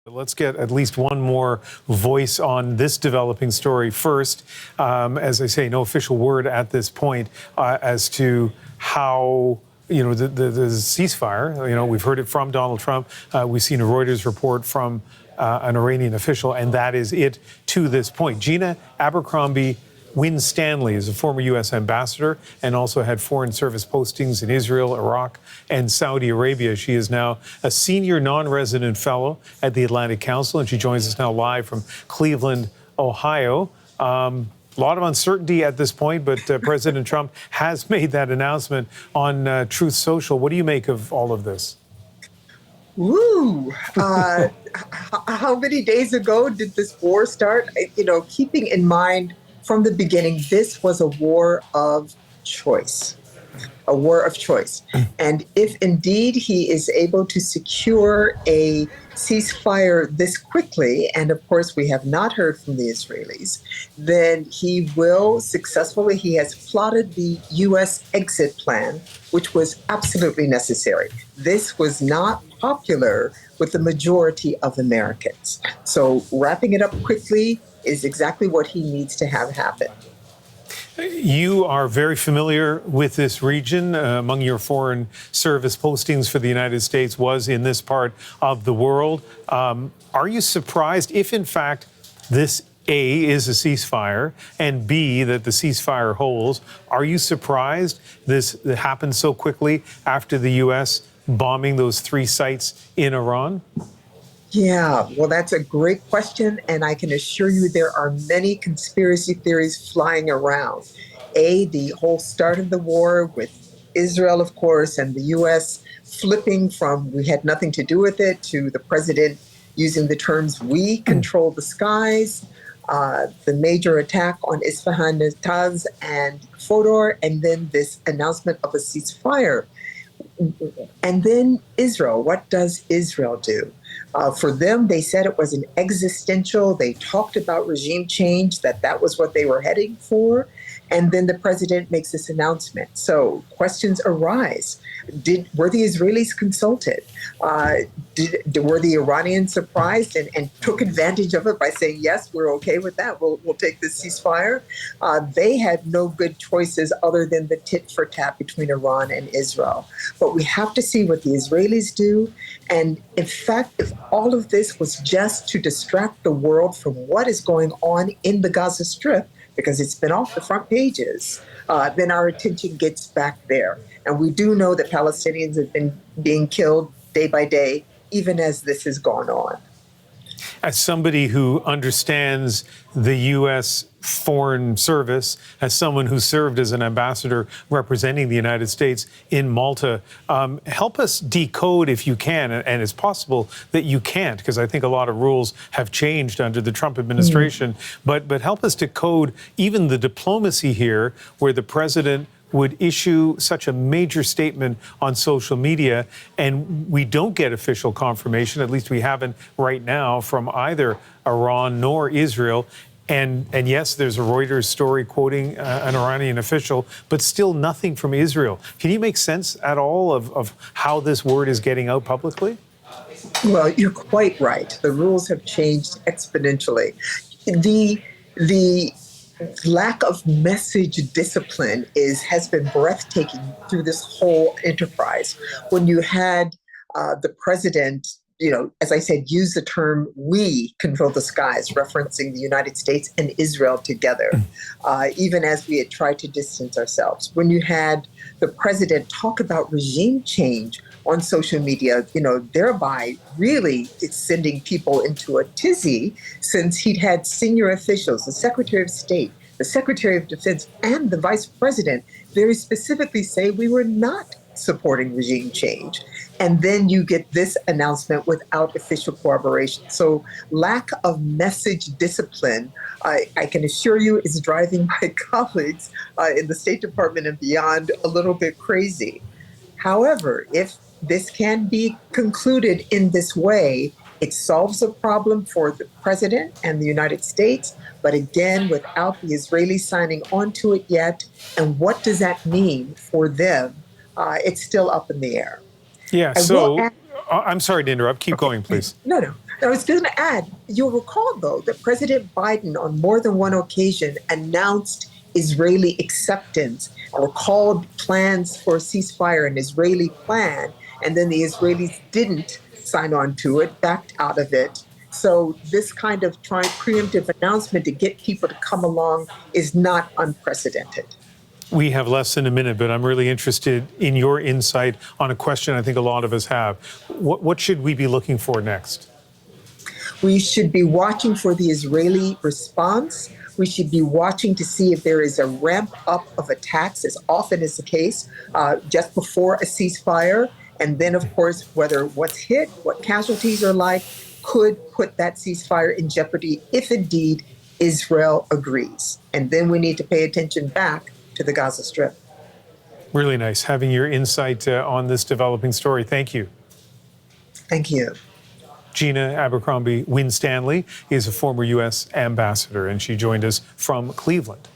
Let's get at least one more voice on this developing story first. As I say, no official word at this point as to how, the ceasefire, we've heard it from Donald Trump. We've seen a Reuters report from an Iranian official, and that is it to this point. Gina Abercrombie-Winstanley is a former U.S. ambassador and also had foreign service postings in Israel, Iraq, and Saudi Arabia. She is now a senior non-resident fellow at the Atlantic Council, and she joins us now live from Cleveland, Ohio. A lot of uncertainty at this point, but President Trump has made that announcement on Truth Social. What do you make of all of this? Woo! How many days ago did this war start? Keeping in mind from the beginning, this was a war of choice. A war of choice. And if indeed he is able to secure a ceasefire this quickly, and of course we have not heard from the Israelis, then he will successfully, he has plotted the U.S. exit plan, which was absolutely necessary. This was not popular with the majority of Americans. So wrapping it up quickly is exactly what he needs to have happen. You are very familiar with this region. Among your foreign service postings for the United States was in this part of the world. Are you surprised if, in fact, this A, is a ceasefire, and B, that the ceasefire holds? Are you surprised this happened so quickly after the U.S. bombing those 3 sites in Iran? Yeah, well, that's a great question, and I can assure you there are many conspiracy theories flying around. The whole start of the war with Israel, of course, and the U.S. flipping from we had nothing to do with it to the president using the terms we control the skies, the major attack on Isfahan, Taz, and Fodor, and then this announcement of a ceasefire. And then Israel, what does Israel do? For them, they said it was an existential. They talked about regime change, that was what they were heading for. And then the president makes this announcement. So questions arise. Were the Israelis consulted? Were the Iranians surprised and took advantage of it by saying, yes, we're okay with that. We'll take this ceasefire. They had no good choices other than the tit for tat between Iran and Israel. But we have to see what the Israelis do. And in fact, if all of this was just to distract the world from what is going on in the Gaza Strip, because it's been off the front pages, then our attention gets back there. And we do know that Palestinians have been being killed day by day, even as this has gone on. As somebody who understands the U.S. Foreign Service, as someone who served as an ambassador representing the United States in Malta, help us decode, if you can, and it's possible that you can't, because I think a lot of rules have changed under the Trump administration, but help us decode even the diplomacy here, where the president would issue such a major statement on social media, and we don't get official confirmation, at least we haven't right now, from either Iran nor Israel. And yes, there's a Reuters story quoting an Iranian official, but still nothing from Israel. Can you make sense at all of how this word is getting out publicly? Well, you're quite right. The rules have changed exponentially. The lack of message discipline has been breathtaking through this whole enterprise. When you had the president, as I said, use the term we control the skies, referencing the United States and Israel together, even as we had tried to distance ourselves. When you had the president talk about regime change on social media, thereby really it's sending people into a tizzy, since he'd had senior officials, the Secretary of State, the Secretary of Defense, and the Vice President very specifically say we were not supporting regime change. And then you get this announcement without official corroboration. So lack of message discipline, I can assure you, is driving my colleagues in the State Department and beyond a little bit crazy. However, if this can be concluded in this way, it solves a problem for the president and the United States, but again, without the Israelis signing on to it yet. And what does that mean for them? It's still up in the air. Yeah, so I'm sorry to interrupt. Keep going, please. No. I was going to add, you'll recall, though, that President Biden on more than one occasion announced Israeli acceptance or called plans for a ceasefire an Israeli plan, and then the Israelis didn't sign on to it, backed out of it. So this kind of preemptive announcement to get people to come along is not unprecedented. We have less than a minute, but I'm really interested in your insight on a question I think a lot of us have. What should we be looking for next? We should be watching for the Israeli response. We should be watching to see if there is a ramp up of attacks, as often is the case, just before a ceasefire. And then, of course, whether what's hit, what casualties are like, could put that ceasefire in jeopardy if indeed Israel agrees. And then we need to pay attention back to the Gaza Strip. Really nice having your insight on this developing story. Thank you. Thank you. Gina Abercrombie-Winstanley is a former U.S. ambassador, and she joined us from Cleveland.